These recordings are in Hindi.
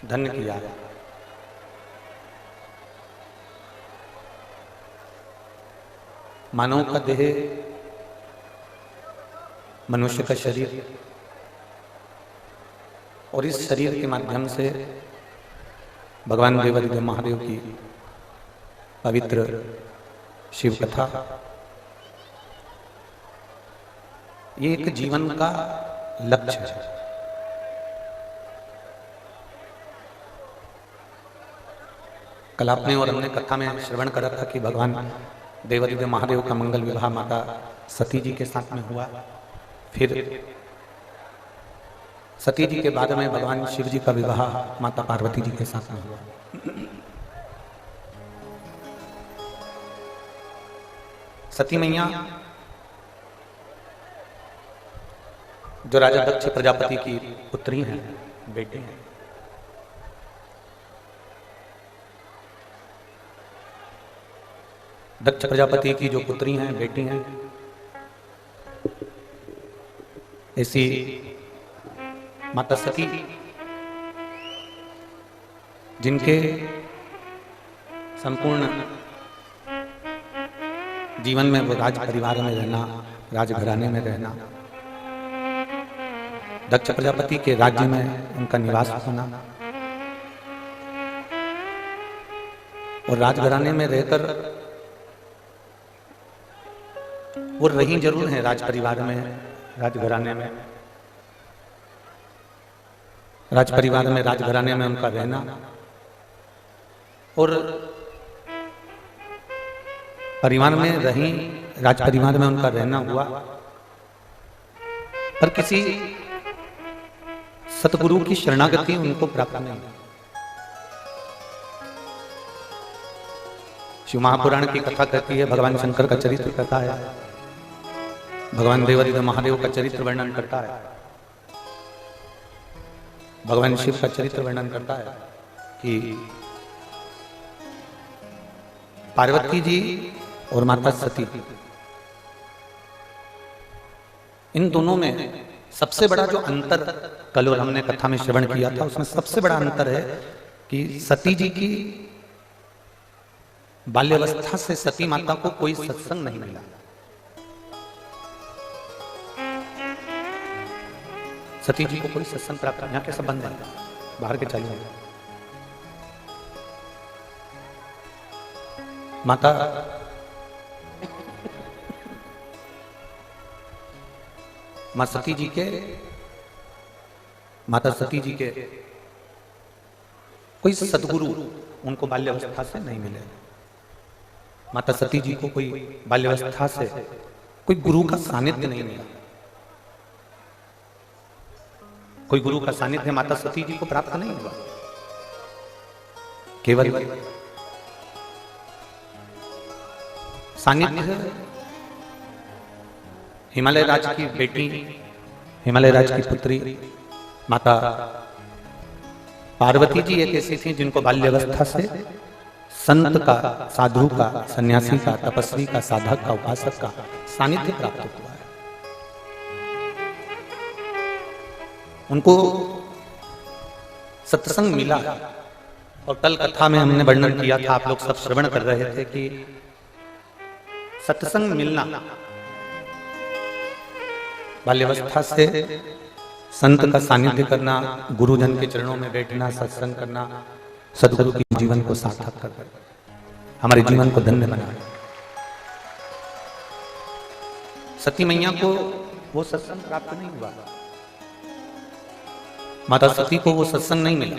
धन्य किया। मानव का देह, मनुष्य का शरीर, और इस शरीर के माध्यम से भगवान देवादिदेव महादेव की पवित्र शिव कथा, ये एक जीवन का लक्ष्य है। कल आपने और हमने कथा में श्रवण करा था कि भगवान देवादिदेव महादेव का मंगल विवाह माता सती जी के साथ में हुआ। फिर सती जी के बाद में भगवान शिव जी का विवाह माता पार्वती जी के साथ में हुआ। सती मैया जो राजा दक्ष प्रजापति की पुत्री हैं, बेटी हैं, दक्ष प्रजापति की जो पुत्री हैं, बेटी हैं, ऐसी माता सती जिनके संपूर्ण जीवन में वो राज परिवार में रहना, राजघराने में रहना, दक्ष प्रजापति के राज्य में उनका निवास होना और राजघराने में रहकर वो रही जरूर है राज परिवार में, राजघराने में, राज परिवार में, राजघराने में उनका रहना और परिवार में रही, राज परिवार में उनका रहना हुआ, पर किसी सतगुरु की शरणागति उनको प्राप्त नहीं। शिव महापुराण की कथा कहती है, भगवान शंकर का चरित्र कहता है, भगवान देवादिदेव महादेव का चरित्र वर्णन करता है, भगवान शिव का चरित्र वर्णन करता है कि पार्वती जी और माता सती, इन दोनों में सबसे बड़ा जो अंतर कल और हमने कथा में श्रवण किया था, उसमें सबसे बड़ा अंतर है कि सती जी की बाल्यावस्था से सती माता को कोई सत्संग नहीं मिला। सती जी को कोई सत्संग प्राप्त, यहाँ के संबंध है, बाहर के चाहिए। माता सती जी के, माता सती जी के कोई सदगुरु उनको बाल्यावस्था से नहीं मिले। माता सती जी को कोई बाल्यावस्था से कोई गुरु का सानिध्य नहीं मिला, कोई गुरु का सानिध्य माता सती जी को प्राप्त नहीं हुआ। केवल सानिध्य हिमालय राज की बेटी, हिमालय राज की पुत्री माता पार्वती जी एक ऐसी थी जिनको बाल्यावस्था से संत का, साधु का, सन्यासी का, तपस्वी का, साधक का, उपासक का सानिध्य प्राप्त हुआ है। उनको सत्संग मिला। और कल कथा में हमने वर्णन किया था, आप लोग सब श्रवण कर रहे थे कि सत्संग मिलना, बाल्यावस्था से संत का सानिध्य करना, गुरुजन के चरणों में बैठना, सत्संग करना, सदगुरु के जीवन को सार्थक कर, हमारे जीवन को धन्य बनाना। सती मैया को वो सत्संग प्राप्त नहीं हुआ, माता सती को वो सत्संग नहीं मिला,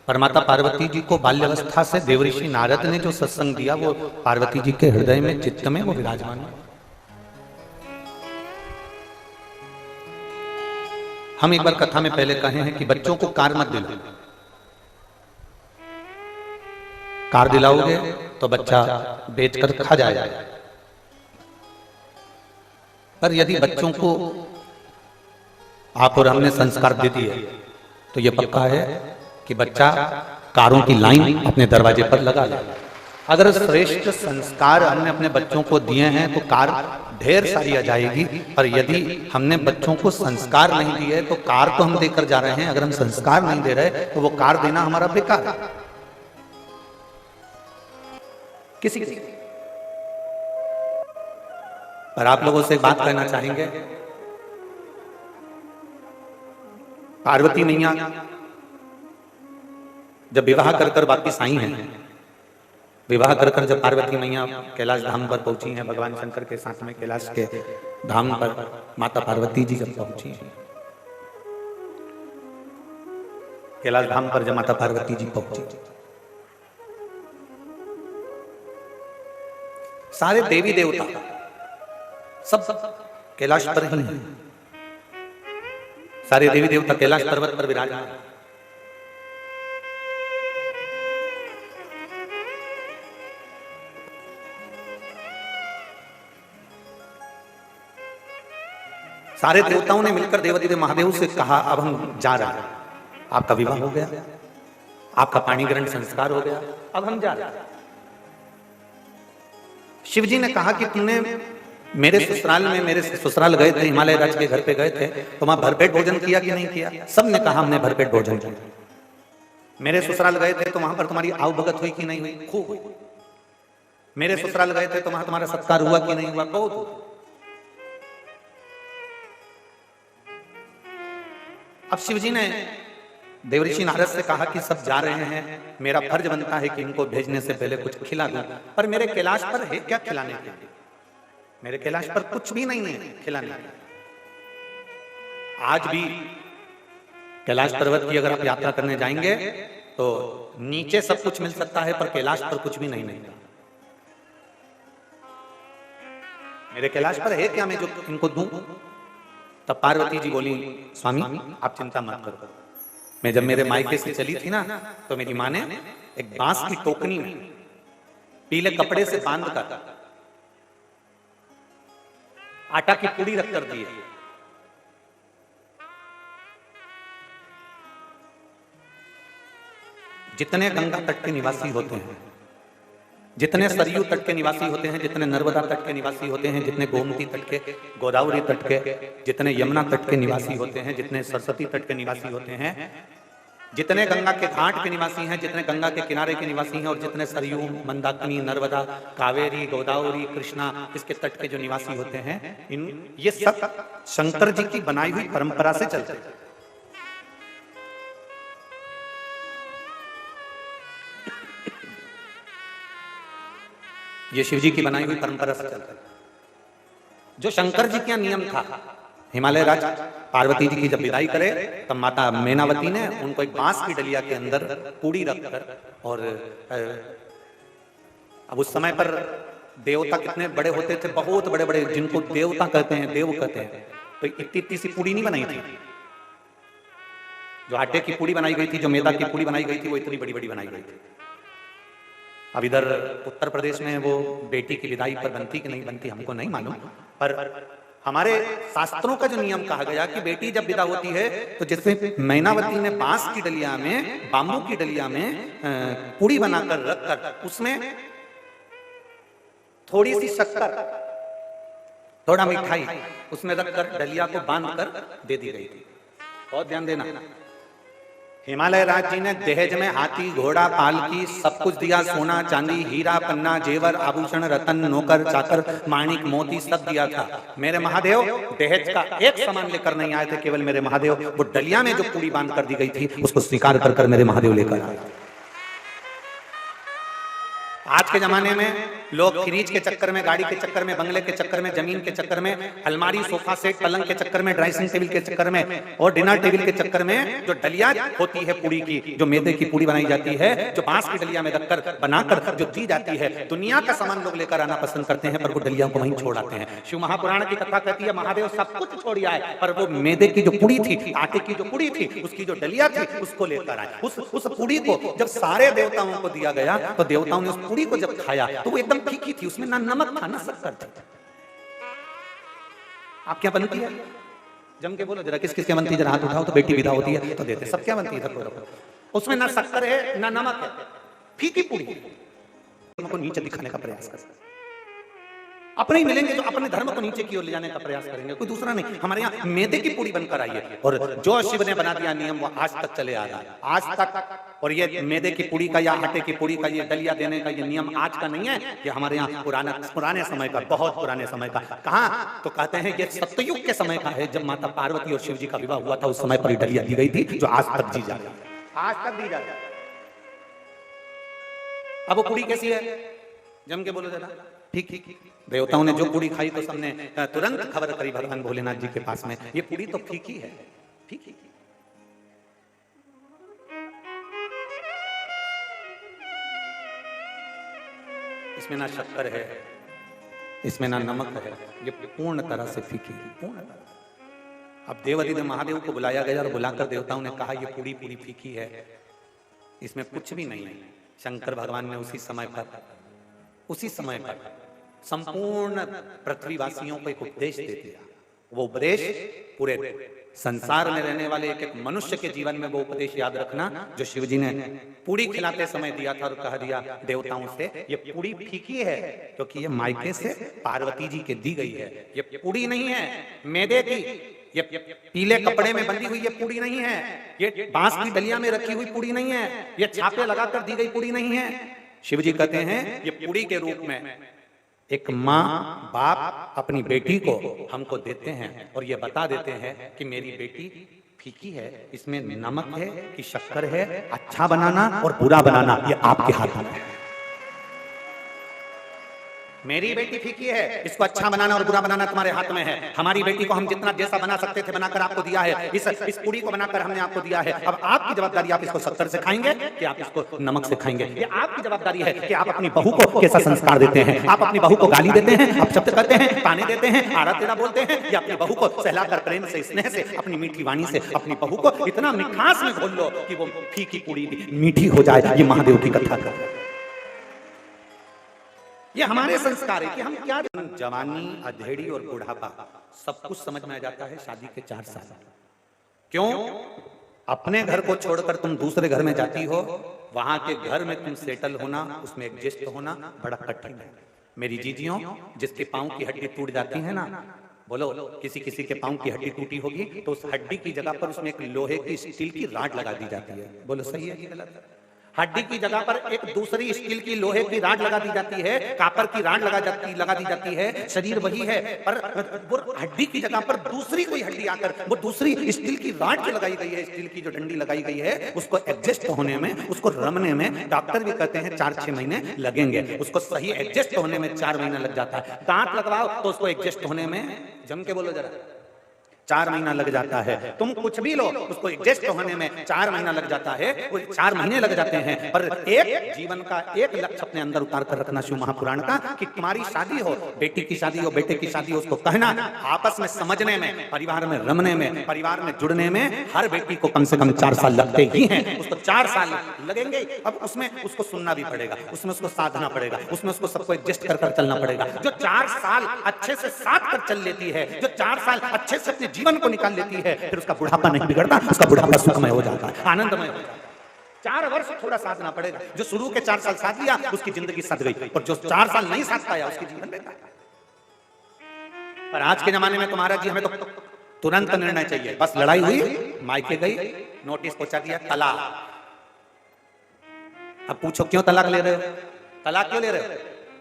पर माता पार्वती जी को बाल्यावस्था से देवऋषि नारद ने जो सत्संग दिया वो पार्वती जी के हृदय में, चित्त में वो विराजमान है। हम एक बार कथा में पहले कहे हैं कि बच्चों को कार मत दिलाओ, कार दिलाओगे तो बच्चा बेचकर खा जाएगा, पर यदि बच्चों को आप और हमने संस्कार दे दिए तो यह पक्का है कि बच्चा कारों की लाइन अपने दरवाजे पर लगा ले। अगर श्रेष्ठ संस्कार हमने अपने बच्चों को दिए हैं तो कार ढेर सारी आ जाएगी, और यदि हमने बच्चों को संस्कार नहीं दिए तो कार तो हम देकर जा रहे हैं, अगर हम संस्कार नहीं दे रहे तो वो कार देना हमारा बेकार है। किसी पर आप लोगों से बात कहना चाहेंगे, पार्वती मैया जब विवाह कर वापिस आई हैं, विवाह कर जब पार्वती मैया कैलाश धाम पर पहुंची हैं, भगवान शंकर के साथ में कैलाश के धाम पर माता पार्वती जी जब पहुंची हैं, कैलाश धाम पर जब माता पार्वती जी पहुंची, सारे देवी देवता सब कैलाश पर ही हैं। सारे देवी देवता कैलाश पर्वत पर विराजमान हैं। सारे देवताओं ने मिलकर देवाधिदेव महादेव से कहा, अब हम जा रहे हैं, आपका विवाह हो गया, आपका पाणी ग्रहण संस्कार हो गया, अब हम जा रहे हैं। शिव जी ने कहा कि तुमने मेरे ससुराल गए थे, हिमालय राज के घर पे गए थे, तो वहां भरपेट भोजन किया कि नहीं किया? सब ने कहा हमने भरपेट भोजन किया। मेरे ससुराल गए थे तो वहां पर तुम्हारी आव भगत हुई कि नहीं हुई? खूब। मेरे ससुराल गए थे तो वहां तुम्हारा सत्कार हुआ कि नहीं हुआ? बहुत। अब शिवजी ने देवऋषि नारद से कहा कि सब जा रहे हैं, मेरा फर्ज बनता है कि इनको भेजने से पहले कुछ खिला दूं, पर मेरे कैलाश पर है क्या खिलाने के लिए? मेरे कैलाश पर कुछ भी नहीं है खिलाने के लिए। आज भी कैलाश पर्वत की अगर आप यात्रा करने जाएंगे तो नीचे सब कुछ मिल सकता है, पर कैलाश पर कुछ भी नहीं मिलता। मेरे कैलाश पर है क्या मैं जो इनको दूं? तब पार्वती जी बोली, स्वामी आप चिंता मत करो, मैं जब मेरे मायके से चली थी ना, तो मेरी माँ ने एक बांस की टोकनी में पीले कपड़े से बांध कर आटा की पूड़ी रख कर दी है। जितने गंगा तट के निवासी होते हैं, जितने सरयू तट के निवासी होते हैं, जितने नर्मदा तट के निवासी होते हैं, जितने गोमती तट के, गोदावरी तट के, जितने यमुना तट के निवासी होते हैं, जितने सरस्वती तट के निवासी होते हैं, जितने गंगा के घाट के निवासी हैं, जितने गंगा के किनारे के निवासी हैं, और जितने सरयू, मंदाकिनी, नर्मदा, कावेरी, गोदावरी, कृष्णा इसके तट के जो निवासी होते हैं, ये सब शंकर जी की बनाई हुई परंपरा से चलते हैं। ये शिव जी की बनाई हुई परंपरा से चलता है। जो शंकर जी का नियम था, हिमालय राज पार्वती जी की जब विदाई करे तब माता मैनावती ने उनको एक बांस की डलिया के अंदर पूड़ी रखकर, और अब उस समय पर देवता कितने बड़े होते थे, बहुत बड़े बड़े, जिनको देवता कहते हैं, देव कहते हैं, तो इतनी इतनी सी पूड़ी नहीं बनाई थी। जो आटे की पूड़ी बनाई गई थी, जो मैदा की पूड़ी बनाई गई थी, वो इतनी बड़ी बड़ी बनाई गई थी। अब इधर उत्तर प्रदेश में वो बेटी की विदाई पर बनती कि नहीं बनती हमको नहीं मालूम, पर हमारे शास्त्रों का जो नियम कहा गया कि बेटी जब विदा होती है तो जैसे मैनावती ने बांस की डलिया में, बाम्बू की डलिया में पूड़ी बनाकर रखकर उसमें थोड़ी सी शक्कर, थोड़ा मिठाई उसमें रखकर डलिया को बांधकर दे दी गई थी। बहुत ध्यान देना, हिमालय राज जी ने दहेज में हाथी, घोड़ा, पालकी सब कुछ दिया, सोना, चांदी, हीरा, पन्ना, जेवर, आभूषण, रतन, नौकर, चाकर, माणिक, मोती सब दिया था। मेरे महादेव दहेज का एक सामान लेकर नहीं आए थे, केवल मेरे महादेव वो डलिया में जो पूड़ी बांध कर दी गई थी उसको स्वीकार कर मेरे महादेव लेकर आए। आज के जमाने में लोग फ्रिज के चक्कर में, गाड़ी के चक्कर में, बंगले के चक्कर में, जमीन के चक्कर में, अलमारी, सोफा सेट, पलंग के चक्कर में, ड्रेसिंग टेबल के चक्कर में और डिनर टेबल के चक्कर में जो डलिया होती है पूड़ी की, जो मैदे की पूड़ी बनाई जाती है, जो बांस की डलिया में रखकर बनाकर जो दी जाती है, दुनिया का सामान लोग लेकर आना पसंद करते हैं, पर वो डलिया को वहीं छोड़ आते हैं। शिव महापुराण की कथा कहती है महादेव सब कुछ छोड़ आए, पर वो मैदे की जो पूड़ी थी, आटे की जो पूड़ी थी, उसकी जो डलिया थी उसको लेकर आए। उस पूड़ी को जब सारे देवताओं को दिया गया तो देवताओं ने उस पूड़ी को जब खाया तो वो एकदम फीकी थी, उसमें ना नमक था ना शक्कर थी। आप क्या बनती है? जम के बोलो जरा, किस किस क्या बनती है? जरा हाथ उठाओ तो बेटी विदा होती है तो देते। सब क्या बनती है? उसमें ना शक्कर है ना नमक है, फीकी पूड़ी। धर्म को नीचे दिखाने का प्रयास करते हैं। अपने ही मिलेंगे जो अपने धर्म को नीचे की ओर ले जाने का प्रयास करेंगे, कोई दूसरा नहीं। हमारे यहाँ मैदे की पूरी बनकर आई है और जो शिव ने बना दिया नियम वो आज तक चले आ रहा है, आज तक। और ये मैदे की पूरी का या आटे की पूरी का ये दलिया देने का ये नियम आज का नहीं है, ये हमारे यहाँ पुराने समय का, बहुत पुराने समय का। कहाँ तो कहते हैं ये सत्ययुग के समय का है, जब माता पार्वती और शिव जी का विवाह हुआ था, उस समय पर दलिया दी गई थी, जो आज तक दी जा रही है, आज तक दी जा रही है। अब वो पूरी कैसी है, जम के बोलो जरा। ठीक ठीक, देवताओं ने जो पूरी खाई तो सबने तुरंत खबर करी भगवान भोलेनाथ जी के पास में, ये पूरी तो फीकी है, फीकी। इसमें ना शक्कर है, इसमें ना नमक है, ये पूर्ण तरह से फीकी है, पूर्ण तरह। अब देवाधिदेव महादेव को बुलाया गया और बुलाकर देवताओं ने कहा ये पूरी पूरी फीकी है, इसमें कुछ भी नहीं है। शंकर भगवान ने उसी समय पर संपूर्ण पृथ्वीवासियों को एक उपदेश दे दिया। वो उपदेश पूरे संसार में रहने वाले एक एक मनुष्य के जीवन में वो उपदेश याद रखना, जो शिव जी ने पूरी खिलाते समय दिया था और कह दिया देवताओं से ये पूरी फीकी है, क्योंकि ये मायके से पार्वती जी के दी गई है, ये पूरी नहीं है मैदे की, ये पीले कपड़े में बंधी हुई ये पूरी नहीं है, ये बांस की डलिया में रखी हुई पूरी नहीं है, ये छापे लगाकर दी गई पूरी नहीं है। शिव जी कहते हैं ये पूरी के रूप में एक माँ बाप अपनी बेटी को हमको देते हैं और ये बता देते हैं कि मेरी बेटी फीकी है, इसमें नमक है कि शक्कर है, अच्छा बनाना और बुरा बनाना ये आपके हाथ में है। मेरी बेटी फीकी है, इसको अच्छा बनाना और बुरा बनाना तुम्हारे हाथ में है। हमारी बेटी को हम जितना जैसा बना सकते थे बनाकर आपको दिया है, इस पूरी को बनाकर हमने आपको दिया है। अब आपकी जवाबदारी, आप इसको शक्कर से खाएंगे कि आप इसको नमक से खाएंगे, ये आपकी जवाबदारी है कि आप अपनी बहू को कैसा संस्कार देते हैं। आप अपनी बहू को गाली देते हैं, आप शब्द करते हैं, ताने देते हैं, आड़ा टेढ़ा बोलते हैं, या अपनी बहू को सहलाकर प्रेम से, स्नेह से, अपनी मीठी वाणी से अपनी बहू को इतना मिठास में घोल लो कि वो फीकी पूरी मीठी हो जाए। ये महादेव की कथा का, ये हमारे संस्कार है कि हम क्या, जवानी, अधेड़ी और बुढ़ापा सब कुछ समझ में आ जाता है शादी के 4 साल। क्यों? अपने घर को छोड़कर तुम दूसरे घर में जाती हो, वहां के घर में तुम सेटल होना, उसमें एडजस्ट होना बड़ा कठिन है। मेरी जीजियों, जिसके पांव की हड्डी टूट जाती है ना, बोलो किसी किसी के पांव की हड्डी टूटी होगी तो उस हड्डी की जगह पर उसमें एक लोहे की स्टील की राड लगा दी जाती है। बोलो सही है कि गलत है? हड्डी की जगह पर एक दूसरी स्टील की लोहे की राड लगा दी जाती है, कापर की राड लगा दी जाती है। शरीर वही है पर वो हड्डी की जगह पर दूसरी कोई हड्डी आकर वो दूसरी स्टील की राड जो लगाई गई है, स्टील की जो डंडी लगाई गई है, उसको एडजस्ट होने में, उसको रमने में डॉक्टर भी कहते हैं 4-6 महीने लगेंगे। उसको सही एडजस्ट होने में 4 महीना लग जाता है। दांत लगवाओ तो उसको एडजस्ट होने में, जम के बोलो जरा, 4 महीना लग जाता है। तुम कुछ भी लो उसको एडजस्ट होने में 4 महीना लग जाता है, 4 महीने लग जाते हैं। पर एक जीवन का एक लक्ष्य अपने अंदर उतार कर रखना शिव महापुराण का, कि तुम्हारी शादी हो, बेटी की शादी हो, बेटे की शादी हो, उसको कहना आपस में समझने में, परिवार में रमने में, परिवार में जुड़ने में हर बेटी को कम से कम 4 साल लगते ही हैं। उसको 4 साल लगेंगे। अब उसमें उसको सुनना भी पड़ेगा, उसमें उसको साधना पड़ेगा, उसमें उसको सबको एडजस्ट कर चलना पड़ेगा। जो 4 साल अच्छे से साथ कर चल लेती है, जो 4 साल अच्छे से अपने जीवन को निकाल लेती है, फिर उसका बुढ़ापा नहीं बिगड़ता, उसका बुढ़ापा सुखमय हो जाता है, आनंदमय हो जाता है। 4 वर्ष थोड़ा साधना पड़ेगा। जो शुरू के 4 साल साथ लिया उसकी जिंदगी सद गई, और जो 4 साल नहीं साथ पाया उसकी जीवन बेकार। पर आज के जमाने में तुम्हारा जी, हमें तो तुरंत निर्णय चाहिए। बस लड़ाई हुई, मायके गई, नोटिस पहुंचा दिया, तलाक। अब पूछो क्यों तलाक ले रहे हो? तलाक क्यों ले रहे हो?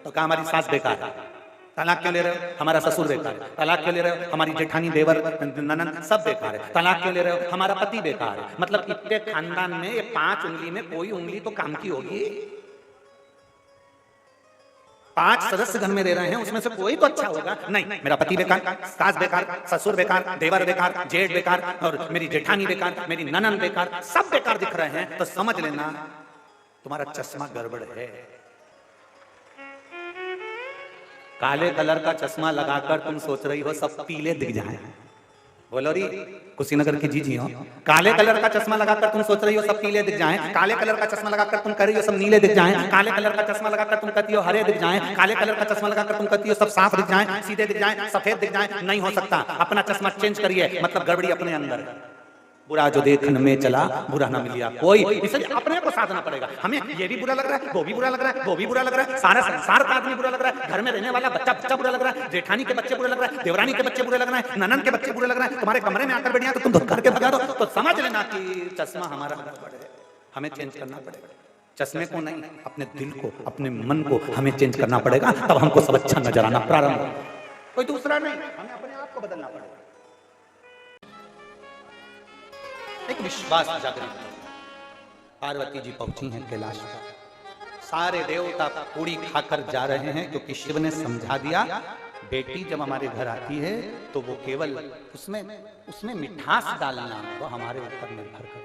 तो कहा हमारी सास बेकार है। तलाक क्यों ले रहे हो? हमारा ससुर बेकार है। तलाक क्यों ले रहे हो? हमारी जेठानी, देवर, ननद सब बेकार है। तलाक क्यों ले रहे हो? हमारा पति बेकार है। मतलब इतने खानदान में ये 5 उंगली में कोई उंगली तो काम की होगी। 5 सदस्य घर में रह रहे हैं, उसमें से कोई तो अच्छा होगा। नहीं, मेरा पति बेकार, सास बेकार, ससुर बेकार, देवर बेकार, जेठ बेकार, और मेरी जेठानी बेकार, मेरी ननद बेकार, सब बेकार दिख रहे हैं, तो समझ लेना तुम्हारा चश्मा गड़बड़ है। काले कलर का चश्मा लगाकर तुम सोच रही हो सब पीले दिख जाए। बोलो री, कुशीनगर की जीजी हो, काले कलर का चश्मा लगाकर तुम सोच रही हो सब पीले दिख जाएं। काले कलर का चश्मा लगाकर तुम कह रही हो सब नीले दिख जाएं। काले कलर का चश्मा लगाकर तुम कहती हो हरे दिख जाएं। काले कलर का चश्मा लगाकर तुम कहती हो सब साफ दिख जाएं, सीधे दिख जाएं, सफेद दिख जाएं। नहीं हो सकता। अपना चश्मा चेंज करिए, मतलब गड़बड़ी अपने अंदर। बुरा जो देखने में चला बुरा ना मिलिया कोई, इसलिए अपने को साधना पड़ेगा। हमें ये भी बुरा लग रहा है, वो भी बुरा लग रहा है, वो भी बुरा लग रहा है, सारा संसार का आदमी बुरा लग रहा है, घर में रहने वाला बच्चा बच्चा बुरा लग रहा है, जेठानी के बच्चे बुरे लग रहा है, देवरानी के बच्चे बुरे लग रहे हैं, ननन के बच्चे बुरे लग रहे हैं, तुम्हारे कमरे में आकर बैठ गया तो तुम धक्का के भगा दो, तो समझ लेना कि चश्मा हमारा हमें चेंज करना पड़ेगा। चश्मे को नहीं, अपने दिल को, अपने मन को हमें चेंज करना पड़ेगा, तब हमको सब अच्छा नजर आना प्रारंभ होगा। कोई दूसरा नहीं, हमें अपने आप को बदलना पड़ेगा। एक विश्वास जागृत। पार्वती जी पहुंची हैं कैलाश पर, सारे देवता पूरी खाकर जा रहे हैं क्योंकि शिव ने समझा दिया बेटी जब हमारे घर आती है तो वो केवल उसमें मिठास डालना वो हमारे ऊपर निर्भर करता है,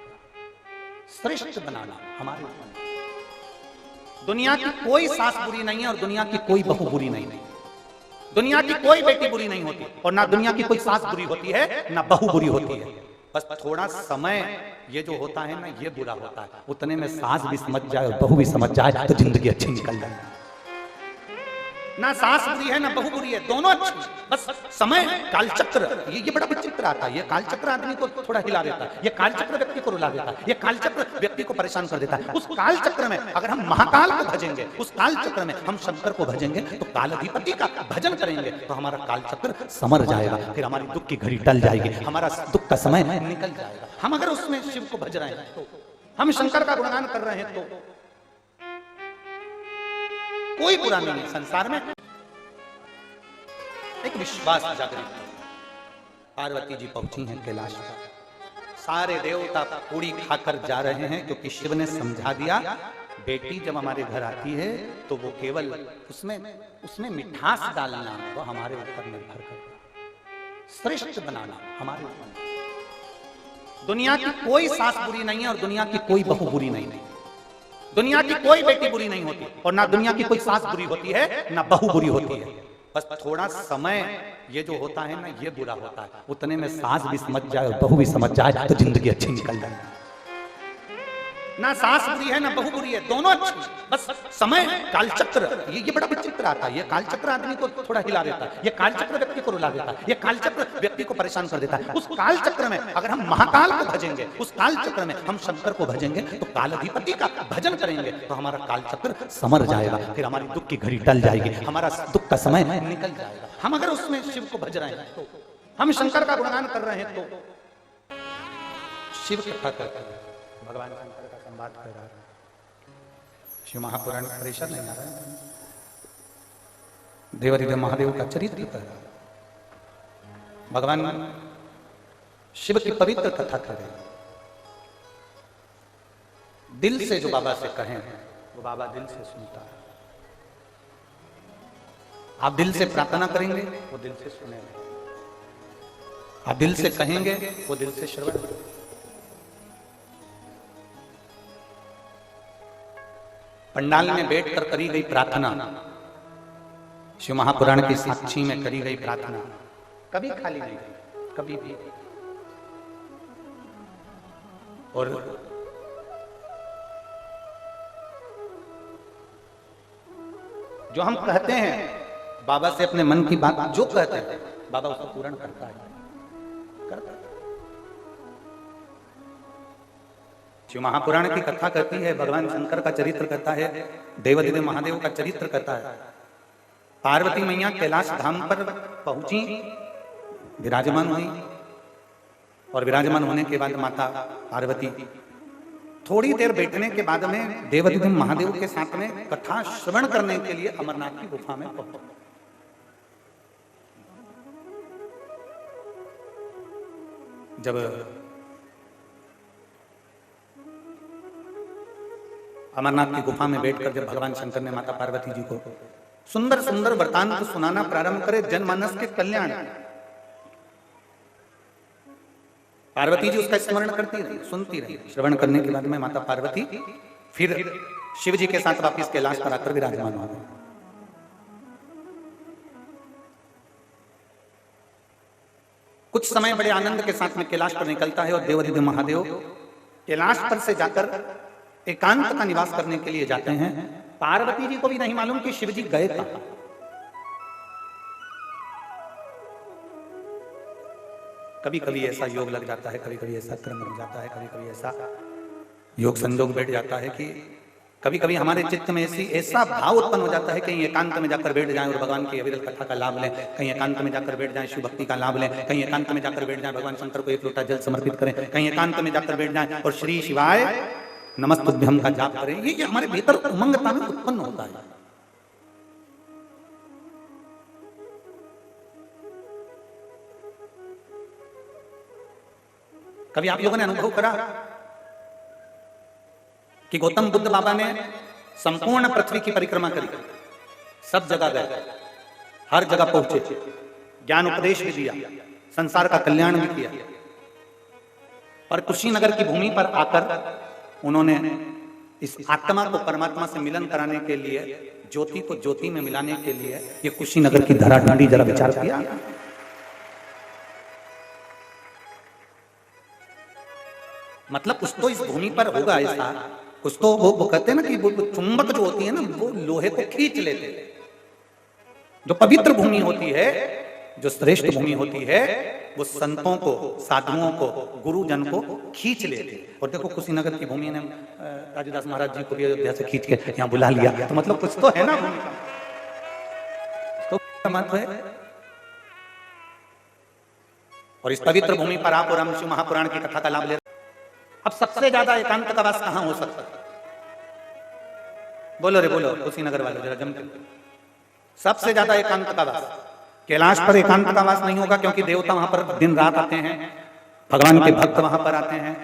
श्रेष्ठ बनाना हमारे ऊपर। दुनिया की कोई सास बुरी नहीं है और दुनिया की कोई बहू बुरी नहीं है, दुनिया की कोई बेटी बुरी नहीं होती और ना दुनिया की कोई सास बुरी होती है ना बहू बुरी होती है। बस थोड़ा समय ये जो होता है ना ये बुरा होता है, उतने में सास भी समझ जाए और बहू भी समझ जाए तो जिंदगी अच्छी निकल जाए। ना सास बुरी है ना बहू बुरी है, दोनों अच्छी, बस समय कालचक्र ये बड़ा विचित्र आता है। ये कालचक्र आदमी को थोड़ा हिला देता है, ये कालचक्र व्यक्ति को रुला देता है, ये कालचक्र व्यक्ति को परेशान कर देता है। उस कालचक्र में अगर हम महाकाल को भजेंगे, उस कालचक्र में हम शंकर को भजेंगे तो कालाधिपति का भजन करेंगे तो हमारा कालचक्र समर जाएगा, फिर हमारी दुख की घड़ी टल जाएगी, हमारा दुख का समय निकल जाएगा। हम अगर उसमें शिव को भज रहे हैं तो, हम शंकर का गुणगान कर रहे हैं तो कोई बुरा नहीं है संसार में। एक विश्वास जागृत। पार्वती जी पहुंची हैं कैलाश पर, सारे देवता पूरी खाकर जा रहे हैं क्योंकि शिव ने समझा दिया बेटी जब हमारे घर आती है तो वो केवल उसमें मिठास डालना वो हमारे ऊपर निर्भर करता है, श्रेष्ठ बनाना हमारे ऊपर। दुनिया की कोई सास बुरी नहीं है और दुनिया की कोई बहू बुरी नहीं है, दुनिया की कोई बेटी बुरी नहीं होती और ना दुनिया की कोई सास बुरी होती है ना बहू बुरी होती है। बस थोड़ा समय ये जो होता है ना ये बुरा होता है, उतने में सास भी समझ जाए और बहू भी समझ जाए तो जिंदगी अच्छी निकल जाए। ना सास बुरी है ना बहू बुरी है, दोनों अच्छी, बस समय कालचक्र ये बड़ा विचित्र आता है। ये कालचक्र आदमी को थोड़ा हिला देता है, ये कालचक्र व्यक्ति को रुला देता है, ये कालचक्र व्यक्ति को परेशान कर देता है। उस कालचक्र में अगर हम महाकाल को भजेंगे, उस कालचक्र में हम शंकर को भजेंगे तो कालाधिपति का भजन करेंगे तो हमारा कालचक्र समर जाएगा, फिर हमारी दुख की घड़ी टल जाएगी, हमारा दुख का समय निकल जाएगा। हम अगर उसमें शिव को भज रहे हैं तो, हम शंकर का गुणगान कर रहे हैं तो शिव कथा करते हैं, भगवान शंकर का संवाद कर रहा है। शिव महापुराण परिषद नहीं आ रहा है, देवादिदेव महादेव का चरित्र कर रहा है, भगवान शिव की पवित्र कथा कर रहे हैं। दिल से जो बाबा से कहें वो बाबा दिल से सुनता है। आप दिल से प्रार्थना करेंगे वो दिल से सुनेंगे, आप दिल से कहेंगे वो दिल से श्रवण करेंगे। पंडाल में बैठकर करी गई प्रार्थना, शिव महापुराण की साक्षी में करी गई प्रार्थना कभी खाली नहीं गई, कभी भी। और जो हम कहते हैं बाबा से अपने मन की बात जो कहते हैं बाबा उसको पूर्ण करता है, करता है। शिव महापुराण की कथा करती है, भगवान शंकर का चरित्र करता है, देवादिदेव महादेव का चरित्र करता है। पार्वती मैया कैलाश धाम पर पहुंची, विराजमान हुई और विराजमान होने के बाद माता पार्वती थोड़ी देर बैठने के बाद में देवादिदेव महादेव के साथ में कथा श्रवण करने के लिए अमरनाथ की गुफा में पहुंची। जब अमरनाथ की गुफा में बैठकर जब भगवान शंकर ने माता पार्वती जी को सुंदर सुंदर वृतांत सुनाना प्रारंभ करे जनमानस के कल्याण, पार्वती जी उसका स्मरण करती रही, सुनती रही। श्रवण करने के बाद में माता पार्वती फिर शिव जी के साथ वापिस कैलाश पर आकर विराजमान हो गए। कुछ समय बड़े आनंद के साथ में कैलाश पर निकलता है और देवादिदेव महादेव कैलाश पर से जाकर एकांत का निवास करने के लिए जाते हैं। पार्वती जी को भी नहीं मालूम कि शिव जी गए कहां। कभी कभी ऐसा योग लग जाता है, कभी कभी ऐसा क्रम लग जाता है, कभी कभी ऐसा योग संजोग बैठ जाता है कि कभी कभी हमारे चित्त में ऐसा भाव उत्पन्न हो जाता है कहीं एकांत में जाकर बैठ जाएं और भगवान की अविरल कथा का लाभ लें, कहीं एकांत में जाकर बैठ जाएं शिव भक्ति का लाभ लें, कहीं एकांत में जाकर बैठ जाएं भगवान शंकर को एक लोटा जल समर्पित करें, कहीं एकांत में जाकर बैठ जाएं और श्री शिवाय नमस्तुभ्यम का जाप करें। ये हमारे भीतर उमंगता में उत्पन्न होता है। कभी आप लोगों ने अनुभव करा कि गौतम बुद्ध बाबा ने संपूर्ण पृथ्वी की परिक्रमा करी, सब जगह गए, हर जगह पहुंचे, ज्ञान उपदेश भी दिया, संसार का कल्याण भी किया, और कुशीनगर की भूमि पर आकर उन्होंने इस आत्मा को परमात्मा से मिलन कराने के लिए, ज्योति को ज्योति में मिलाने के लिए ये कुशीनगर की धरा डांडी जरा विचार किया। मतलब कुछ तो इस भूमि पर होगा ऐसा, कुछ तो वो कहते हैं ना कि वो चुंबक जो होती है ना वो लोहे को खींच लेते हैं। जो पवित्र भूमि होती है, जो श्रेष्ठ भूमि होती है, वो संतों को, साधुओं को, गुरुजन को खींच लेते। और देखो कुशीनगर की भूमि ने राजदास महाराज जी को भी अयोध्या से खींच के यहाँ बुला लिया, तो मतलब कुछ तो है ना भूमि का, तो महत्व है। और इस पवित्र भूमि पर आप और हम शिव महापुराण की कथा का लाभ ले रहे। अब सबसे ज्यादा एकांत का वास कहां हो सकता है? बोलो रे बोलो कुशीनगर वाले जरा जम के। सबसे ज्यादा एकांत का वास कैलाश पर एकांत का वास नहीं होगा, क्योंकि देवता वहां पर दिन रात आते हैं, भगवान के भक्त वहां पर आते हैं।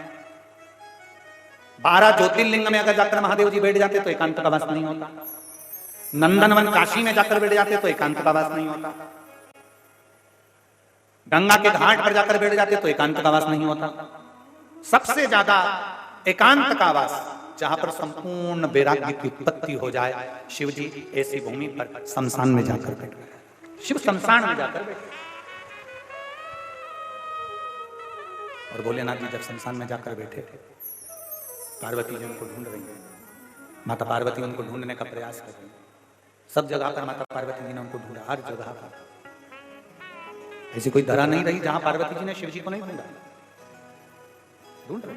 12 ज्योतिर्लिंग में अगर जाकर महादेव जी बैठ जाते तो एकांत का वास नहीं होता। नंदनवन काशी में जाकर बैठ जाते तो एकांत का वास नहीं होता। गंगा के घाट पर जाकर बैठ जाते तो एकांत का वास नहीं होता। सबसे ज्यादा एकांत का वास जहां पर संपूर्ण वैराग्य की उत्पत्ति हो जाए, शिव जी ऐसी भूमि पर शमशान में जाकर बैठ गए। शिव शमशान में जाकर बैठे। और भोलेनाथ जी जब शमशान में जाकर बैठे, पार्वती जी उनको ढूंढ रही हैं। माता पार्वती उनको ढूंढने का प्रयास कर रही हैं। सब जगह पर माता पार्वती जी ने उनको ढूंढा, हर जगह पर। ऐसी कोई धरा नहीं रही जहां पार्वती जी ने शिव जी को नहीं ढूंढा। ढूंढ रहे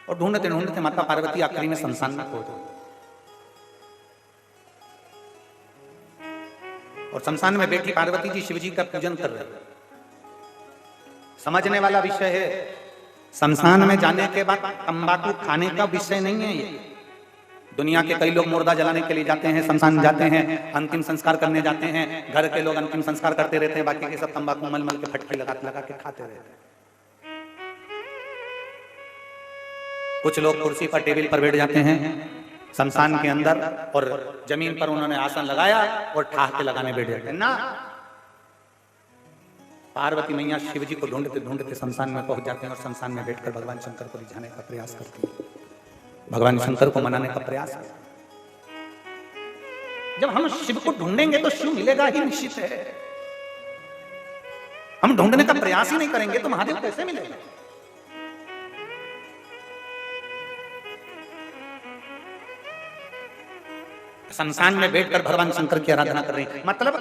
और ढूंढते ढूंढते माता पार्वती आखिरी में शमशान में पहुंच गई। और शमशान में बैठी पार्वती जी शिव जी का पूजन कर रहे। समझने वाला विषय है, शमशान में जाने के बाद तंबाकू खाने का विषय नहीं है ये। दुनिया के कई लोग मुर्दा जलाने के लिए जाते हैं, शमशान जाते हैं, अंतिम संस्कार करने जाते हैं, घर के लोग अंतिम संस्कार करते रहते हैं, बाकी के सब तंबाकू मल मल के फटकी लगा के खाते रहते हैं। कुछ लोग कुर्सी पर टेबल पर बैठ जाते हैं शमशान के अंदर, और जमीन पर उन्होंने आसन लगाया और ठहाके लगाने बैठ जाते हैं ना। पार्वती मैया शिव जी को ढूंढते ढूंढते शमशान में पहुंच जाते हैं और शमशान में बैठकर भगवान शंकर को रिझाने का प्रयास करती हैं, भगवान शंकर को मनाने का प्रयास करते। जब हम शिव को ढूंढेंगे तो शिव मिलेगा ही निश्चित है। हम ढूंढने का प्रयास ही नहीं करेंगे तो महादेव कैसे मिलेगा? शमशान में बैठकर भगवान शंकर की आराधना कर रही है। मतलब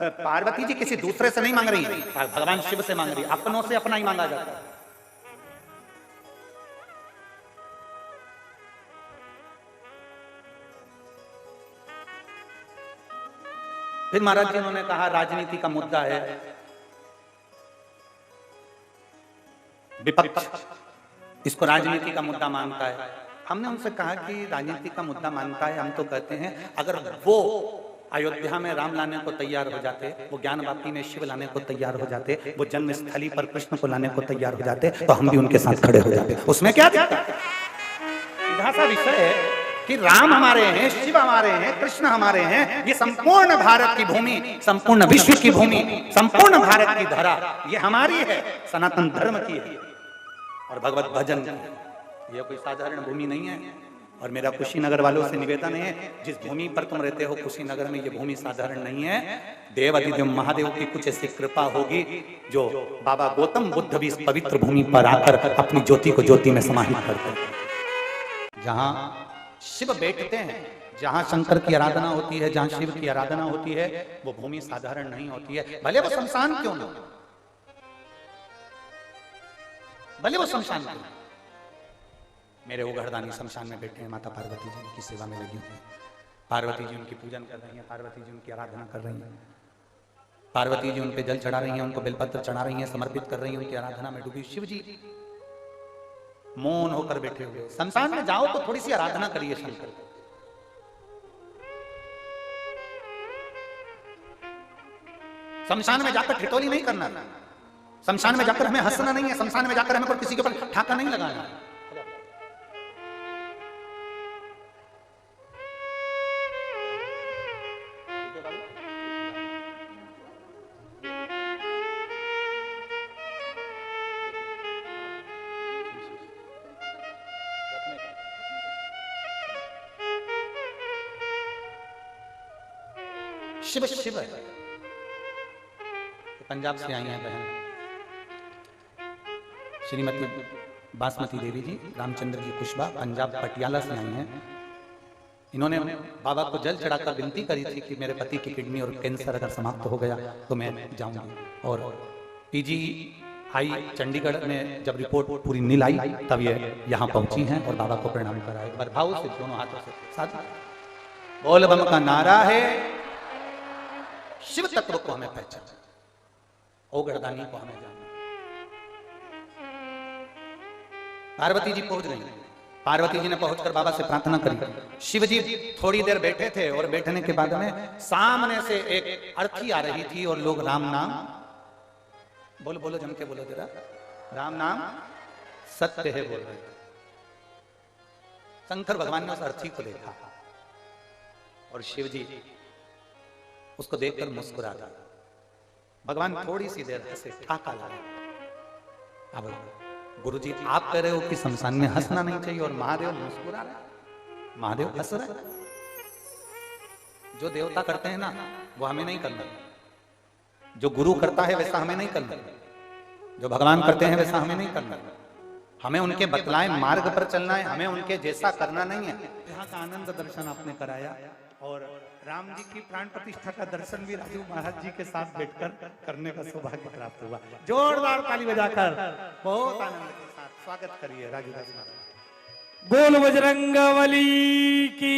पार्वती जी किसी दूसरे से नहीं मांग रही है, भगवान शिव से मांग रही है। अपनों से अपना ही मांगा जाता है। फिर महाराज जी उन्होंने कहा राजनीति का मुद्दा है, विपक्ष इसको राजनीति का मुद्दा मानता है। हमने उनसे कहा कि राजनीति का मुद्दा मानता है, हम तो कहते हैं अगर वो अयोध्या में राम लाने को तैयार हो जाते, वो ज्ञान वापी में शिव लाने को तैयार हो जाते, वो जन्म स्थली पर कृष्ण को लाने को तैयार हो जाते, तो हम भी उनके साथ खड़े हो जाते। उसमें क्या दिक्कत है? सीधा सा विषय है कि राम हमारे हैं, शिव हमारे हैं, कृष्ण हमारे हैं। ये संपूर्ण भारत की भूमि, संपूर्ण विश्व की भूमि, संपूर्ण भारत की धरा ये हमारी है, सनातन धर्म की है और भगवत भजन की है। यह कोई साधारण भूमि नहीं है। और मेरा कुशीनगर वालों से निवेदन है, जिस भूमि पर तुम रहते हो कुशीनगर में, ये भूमि साधारण नहीं है। देव अधिदेव महादेव की कुछ ऐसी कृपा होगी जो बाबा गौतम बुद्ध भी इस पवित्र भूमि पर आकर अपनी ज्योति को ज्योति में समाहित करते हैं। जहां शिव बैठते हैं, जहां शंकर की आराधना होती है, जहां शिव की आराधना होती है, वो भूमि साधारण नहीं होती है, भले वो शमशान क्यों ना, भले वो शमशान क्यों। मेरे उघड़दानी शमशान में बैठे हैं, माता पार्वती जी की सेवा में लगी हुई है। पार्वती जी उनकी पूजन कर रही हैं, पार्वती जी उनकी आराधना कर रही हैं, पार्वती जी उन पे जल चढ़ा रही हैं, उनको बेलपत्र चढ़ा रही हैं, समर्पित कर रही हैं, उनकी आराधना में डूबी। शिव जी मौन होकर बैठे हुए। शमशान में जाओ तो थोड़ी सी आराधना करिए शंकर। शमशान में जाकर ठिठोली नहीं करना, शमशान में जाकर हमें हंसना नहीं है, शमशान में जाकर हमें किसी के ऊपर ठाका नहीं लगाना। शिव शिव पंजाब से आई हैं बहन श्रीमती बासमती देवी जी, रामचंद्र जी कुशबा, पंजाब पटियाला से आई हैं। इन्होंने बाबा को जल चढ़ाकर विनती करी थी कि मेरे पति की किडनी और कैंसर अगर समाप्त हो गया तो मैं जाऊंगी। और पीजी आई चंडीगढ़ में जब रिपोर्ट पूरी नील आई तब ये यहाँ पहुंची हैं और बाबा को प्रणाम कराए। बरभाव से दोनों हाथों से साथ बोल बम का नारा है, शिव तत्व को हमें पहचाना, ओगरदानी को हमें जाना। पार्वती जी पहुंच गई। पार्वती जी ने पहुंचकर बाबा से प्रार्थना करी। शिव जी थोड़ी देर बैठे थे और बैठने के बाद में सामने से एक अर्थी आ रही थी और लोग राम नाम बोलो, बोलो जम के बोलो जरा, राम नाम सत्य है बोल रहे थे। शंकर भगवान ने उस अर्थी को देखा और शिव जी उसको देखकर मुस्कुरा दिया। भगवान थोड़ी सी देर हंसे, ठाका लगा। अब गुरुजी आप कह रहे हो कि शमशान में हंसना नहीं चाहिए और महादेव मुस्कुरा रहे, महादेव हंस रहे। जो देवता करते हैं ना वो हमें नहीं करना, जो गुरु करता है वैसा हमें नहीं करना, जो भगवान करते हैं वैसा हमें नहीं करना। हमें उनके बतलाए मार्ग पर चलना है, हमें उनके जैसा करना नहीं है। यहाँ का आनंद दर्शन आपने कराया और राम जी की प्राण प्रतिष्ठा का दर्शन भी राजू महाराज जी के साथ बैठकर करने का सौभाग्य प्राप्त हुआ। जोरदार ताली बजाकर बहुत आनंद के साथ स्वागत करिए राजू दास महाराज। बोल बजरंगबली की।